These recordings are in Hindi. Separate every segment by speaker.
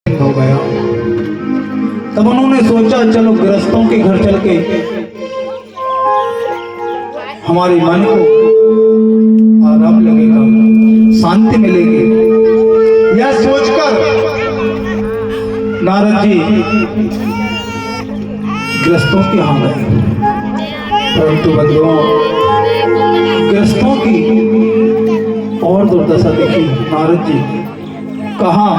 Speaker 1: हो गया। तब उन्होंने सोचा चलो गृहस्थों के घर चल के हमारे मन को आराम लगेगा, शांति मिलेगी। यह सोचकर नारद जी गृहस्थों के यहाँ गए, परंतु बंधुओं गृहस्थों की और दुर्दशा देखी। नारद जी कहा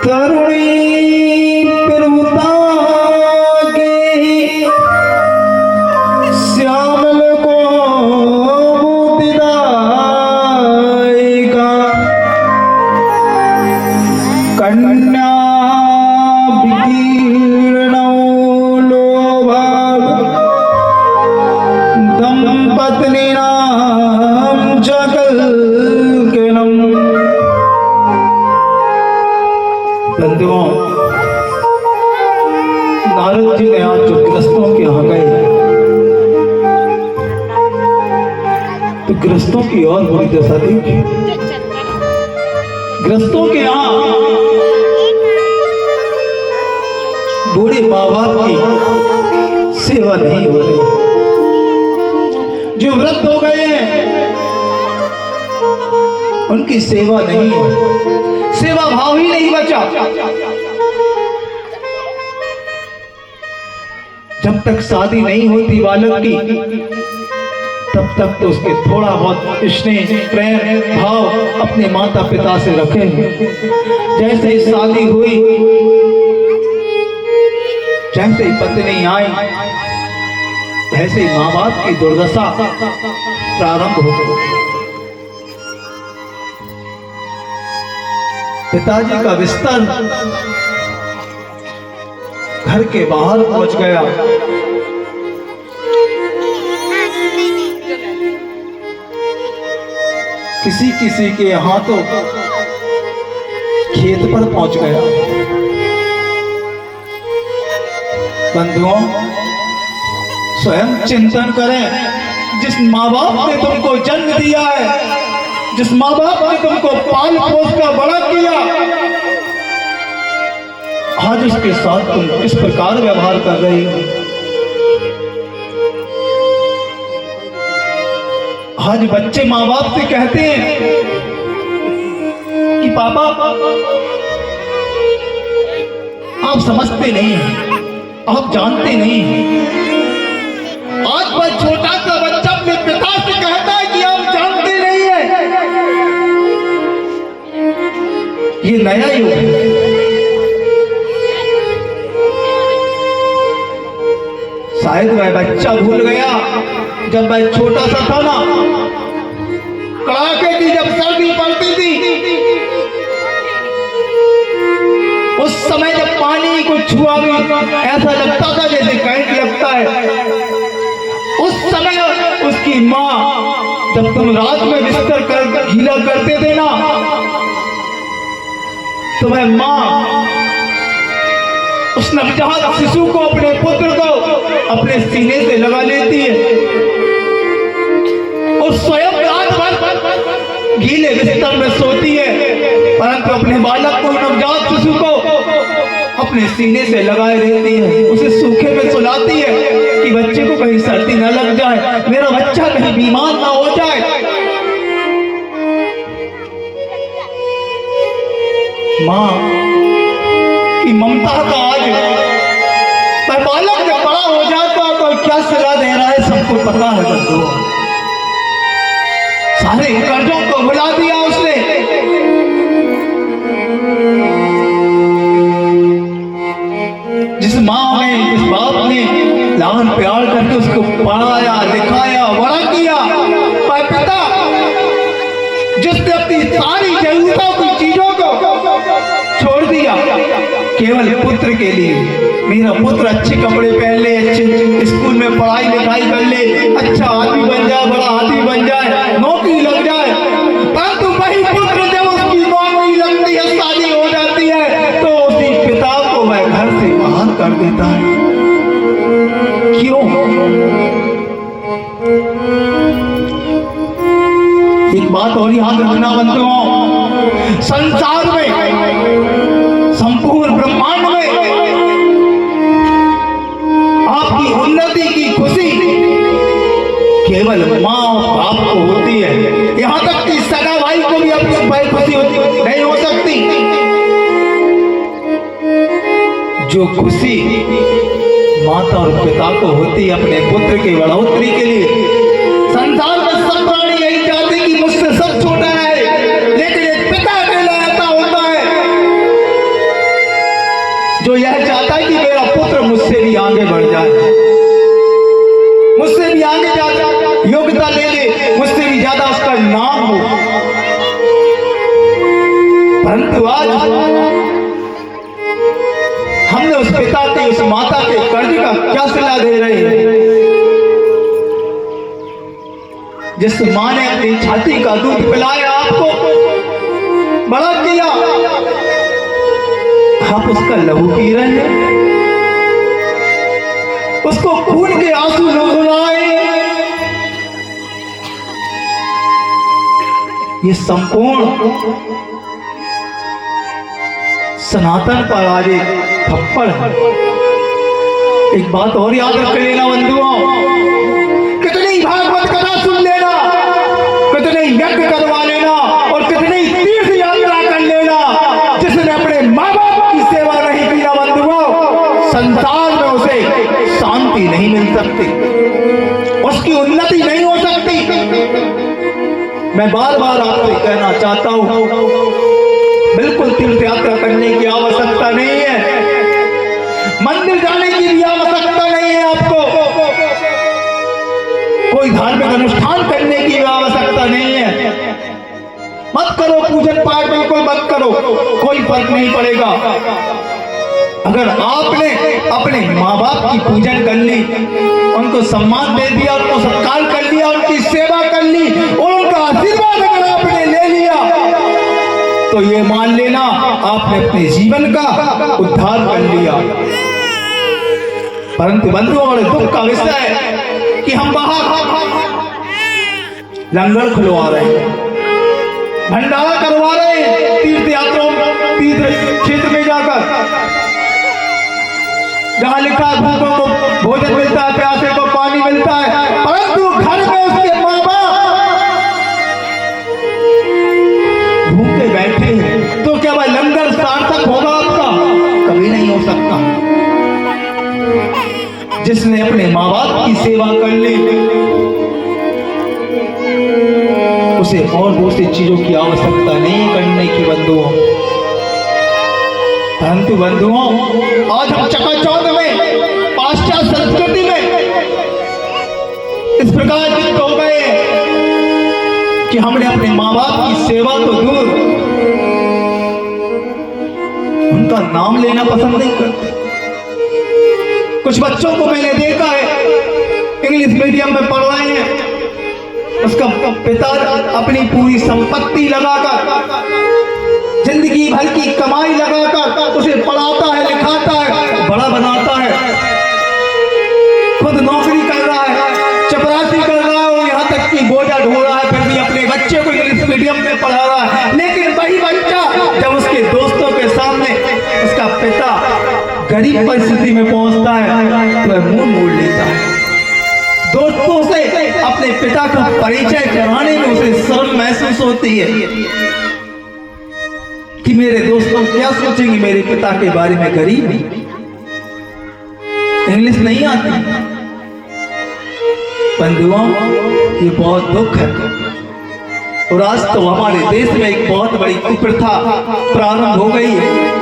Speaker 1: तरुणी प्रभुता के श्यामल को विदाएगा, कन्या विकीर्णो लोभा दंपत्नी नाम जगल बंधुओं। नारद जी ने आज जो गृहस्थों के यहाँ गए तो गृहस्थों की और बुरी दशा देखी। गृहस्थों के यहाँ बूढ़े माँ बाप की सेवा नहीं हो रही। जो वृद्ध हो गए हैं उनकी सेवा नहीं, सेवा भाव ही नहीं बचा। जब तक शादी नहीं होती बालक की तब तक तो उसके थोड़ा बहुत स्नेह प्रेम भाव अपने माता पिता से रखे। जैसे ही शादी हुई, जैसे ही पत्नी आई, वैसे ही माँ बाप की दुर्दशा प्रारंभ हो गई। पिताजी का बिस्तर घर के बाहर पहुंच गया। किसी किसी के हाथों खेत पर पहुंच गया। बंधुओं स्वयं चिंतन करें। जिस माँ बाप ने तुमको जन्म दिया है, जिस माँ बाप ने तुमको पाल पोस कर बड़ा किया, आज उसके साथ तुम किस प्रकार व्यवहार कर रही हो। आज बच्चे माँ बाप से कहते हैं कि पापा आप समझते नहीं हैं, आप जानते नहीं हैं। आज वह छोटा सा बच्चा अपने पिता से कहता है कि आप जानते नहीं हैं। ये नया युग है। शायद वह बच्चा भूल गया जब वह छोटा सा था ना, कड़ाके की जब सर्दी पड़ती थी, उस समय जब पानी को छुआ भी ऐसा लगता था जैसे करंट लगता है। उस समय उसकी माँ जब तुम रात में बिस्तर कर गीला करते थे ना, तो वह माँ उस नवजात शिशु को, अपने पुत्र को अपने सीने से लगा लेती है और स्वयं रात भर गीले बिस्तर में सोती है, परंतु अपने बालक को, नवजात शिशु को अपने सीने से लगाए रहती है। उसे सूखे में सुलाती है कि बच्चे को कहीं सर्दी न लग जाए, मेरा बच्चा कहीं बीमार ना हो जाए। माँ की ममता का आज पर बालक जब बड़ा हो जाता तो क्या सलाह दे रहा है सबको पता है। बंधुओं सारे कर्जों को भुला दिया उसने। जिस माँ ने, जिस बाप ने लान प्यार करके उसको पढ़ाया लिखाया बड़ा किया, पर पिता जिसने अपनी सारी जरूरतों की चीजों को छोड़ दिया केवल पुत्र के लिए। मेरा पुत्र अच्छे कपड़े पहन ले, अच्छे स्कूल में पढ़ाई लिखाई कर ले, अच्छा आदमी बन जाए, बड़ा आदमी बन जाए, नौकरी लग जाए। परंतु वही पुत्र जब उसकी नौकरी लगती है, शादी हो जाती है, तो उसी पिता को वह घर से बाहर कर देता है। क्यों? एक बात और याद रखना बंधुओं, संसार में जो खुशी माता और पिता को होती है अपने पुत्र की बढ़ोतरी के लिए। संसार में सब प्राणी यही चाहते कि मुझसे सब छोटा है, लेकिन एक पिता अकेला ऐसा होता है जो यह चाहता है कि मेरा पुत्र मुझसे भी आगे बढ़ जाए, मुझसे भी आगे ज्यादा योग्यता ले ले, मुझसे भी ज्यादा उसका नाम हो। परंतु आज हमने उस पिता के, उस माता के कर्ज का क्या सिला दे रहे हैं? जिस मां ने अपनी छाती का दूध पिलाया, आपको बड़ा किया, आप उसका लहू पी रहे हैं, उसको खून के आंसू रुलाए। ये संपूर्ण सनातन पर आज एक थप्पड़ है। एक बात और याद रख लेना बंधुओं, कितनी भागवत कथा सुन लेना, कितने यज्ञ करवा लेना और कितनी तीर्थ यात्रा कर लेना, जिसने अपने माँ बाप की सेवा नहीं की ना बंधुओं, संसार में उसे शांति नहीं मिल सकती, उसकी उन्नति नहीं हो सकती। मैं बार बार आपसे कहना चाहता हूं, बिल्कुल तीर्थ यात्रा करने की आवश्यकता नहीं है, मंदिर जाने की भी आवश्यकता नहीं है, आपको कोई धार्मिक अनुष्ठान करने की भी आवश्यकता नहीं है। मत करो पूजन पाठ, बिल्कुल मत करो, कोई फर्क नहीं पड़ेगा। अगर आपने अपने माँ बाप की पूजन कर ली, उनको सम्मान दे दिया, उनको सत्कार कर लिया, उनकी सेवा कर ली और उनका आशीर्वाद अगर आपने ले लिया, तो ये मान लेना आपने अपने जीवन का उद्धार कर लिया। परंतु बंधुओं, और दुख का विषय है कि हम बाहर लंगर खुलवा रहे हैं, भंडारा करवा रहे हैं, तीर्थ यात्राओं, तीर्थ क्षेत्र में जाकर जहां लिखा है भूखों को भोजन मिलता है, प्यासे को पानी मिलता है, परंतु घर में उसके माँ बाप भूखे बैठे हैं, तो क्या वह लंगर सार्थक होगा आपका? कभी नहीं हो सकता। जिसने अपने माँ बाप की सेवा कर ली, उसे और दूसरी चीजों की आवश्यकता नहीं करने की बंधुओं। परंतु बंधुओं, आज हम चकाचौंध में, पाश्चात्य संस्कृति में इस प्रकार युक्त हो गए कि हमने अपने माँ बाप की सेवा तो दूर, उनका नाम लेना पसंद नहीं करते। कुछ बच्चों को मैंने देखा है, इंग्लिश मीडियम में पढ़ रहे हैं, उसका पिता अपनी पूरी संपत्ति लगाकर, जिंदगी भर की कमाई लगाकर उसे पढ़ाता है, लिखाता है, बड़ा बनाता है, खुद नौकरी कर रहा है, चपरासी कर रहा है और यहाँ तक कि बोझा ढो रहा है, फिर भी अपने बच्चे को इंग्लिश मीडियम में पढ़ा रहा है। लेकिन वही बच्चा जब उसके दोस्तों के सामने उसका पिता गरीब परिस्थिति में पहुंचता है तो वह मुंह मोड़ लेता है। दोस्तों से अपने पिता का परिचय कराने में उसे शर्म महसूस होती है कि मेरे दोस्तों क्या सोचेंगे मेरे पिता के बारे में, गरीब इंग्लिश नहीं आती। बंधुओं, ये बहुत दुख है और आज तो हमारे देश में एक बहुत बड़ी कुप्रथा प्रारंभ हो गई है।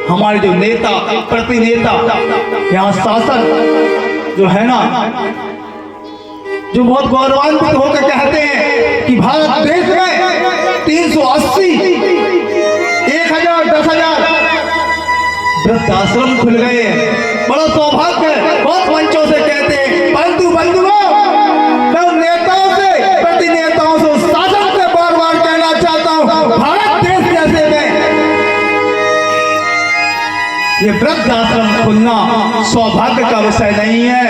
Speaker 1: हमारे जो नेता, प्रतिनेता, यहाँ शासक जो है ना, जो बहुत गौरवान्वित होकर कहते हैं कि भारत देश में 380, 1000, 10,000 वृद्धाश्रम खुल गए हैं, बड़ा सौभाग्य है, बहुत मंचों से कहते हैं। परंतु बंधुओं, मैं उन नेताओं से, प्रतिनेताओं से, शासन से बार बार कहना चाहता हूँ, भारत देश जैसे में ये वृद्धाश्रम खुलना सौभाग्य का विषय नहीं है,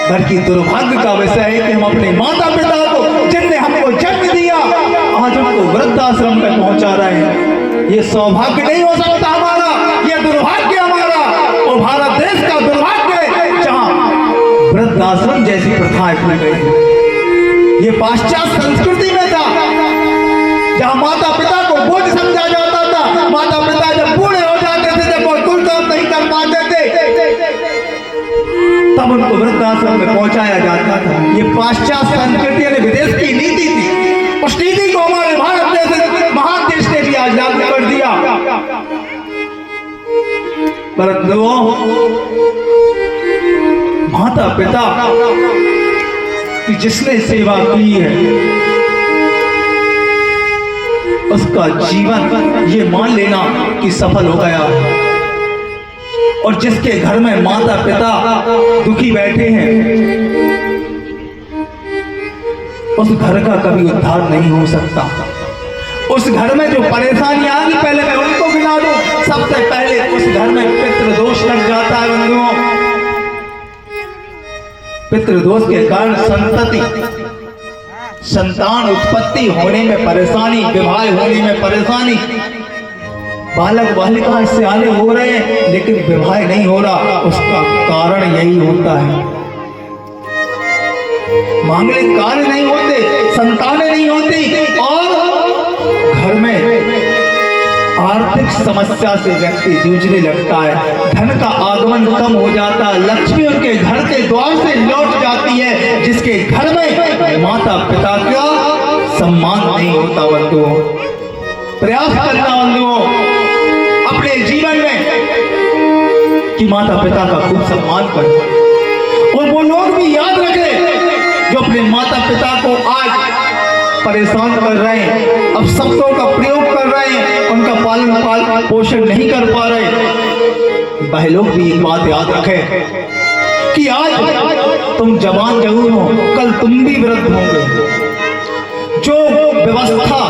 Speaker 1: बल्कि दुर्भाग्य का विषय है कि हम अपने माता पिता को, जिनने हमको जन्म दिया, आज उनको वृद्धाश्रम में पहुंचा रहे हैं। ये सौभाग्य नहीं हो सकता हमारा, ये दुर्भाग्य हमारा और भारत देश का दुर्भाग्य है जहां वृद्धाश्रम जैसी प्रथाएं खुल गई। ये पाश्चात्य संस्कृति में था, जहां माता पिता को बोझ समझा जाता था। माता पिता जब उनको वृद्धाश्रम में पहुंचाया जाता था। ये पाश्चात्य संस्कृति यानी विदेश की नीति थी। उस नीति को हमारे भारत जैसे महान देश ने भी आज लागू कर दिया। परंतु माता पिता की जिसने सेवा की है उसका जीवन ये मान लेना कि सफल हो गया। और जिसके घर में माता पिता दुखी बैठे हैं उस घर का कभी उद्धार नहीं हो सकता। उस घर में जो परेशानी आ गई पहले मैं उनको गिना दूं। सबसे पहले उस घर में पितृदोष लग जाता है बंधुओं। पितृदोष के कारण संतान उत्पत्ति होने में परेशानी, विवाह होने में परेशानी, बालक बालिका इससे आने हो रहे हैं लेकिन विवाह नहीं हो रहा। उसका कारण यही होता है, मांगलिक कार्य नहीं होते, संतानें नहीं होती और घर में आर्थिक समस्या से व्यक्ति जूझने लगता है। धन का आगमन कम हो जाता है, लक्ष्मी उनके घर के द्वार से लौट जाती है। जिसके घर में माता पिता का सम्मान नहीं होता बंधुओं। प्रयास करना बंधुओं अपने जीवन में कि माता पिता का खूब सम्मान करें। और वो लोग भी याद रखें जो अपने माता पिता को आज परेशान कर रहे हैं, अब शब्दों का प्रयोग कर रहे हैं, उनका पालन पोषण नहीं कर पा रहे। भाई लोग भी एक बात याद रखें कि आज तुम जवान जरूर हो, कल तुम भी वृद्ध होंगे। जो व्यवस्था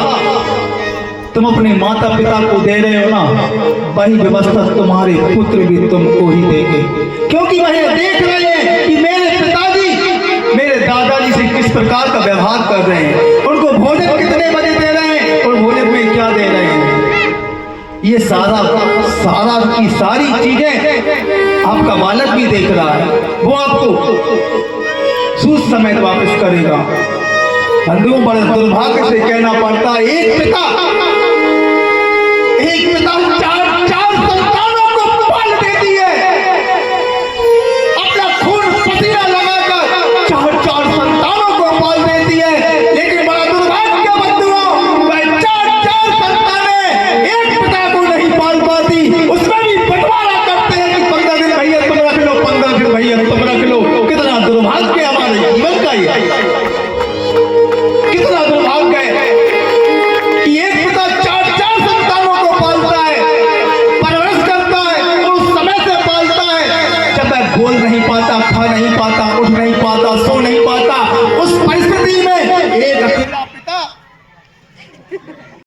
Speaker 1: तुम अपने माता पिता को दे रहे हो ना, वही व्यवस्था तुम्हारे पुत्र भी तुमको ही देंगे। क्योंकि वह देख रहे हैं कि मेरे पिताजी मेरे दादाजी से किस प्रकार का व्यवहार कर रहे हैं, उनको भोजन कितने बजे दे रहे हैं और भोजन में क्या दे रहे हैं। ये सारा की सारी चीजें आपका बालक भी देख रहा है, वो आपको सूद समेत वापस करेगा। बंधुओं बड़े दुर्भाग्य से कहना पड़ता है, एक पिता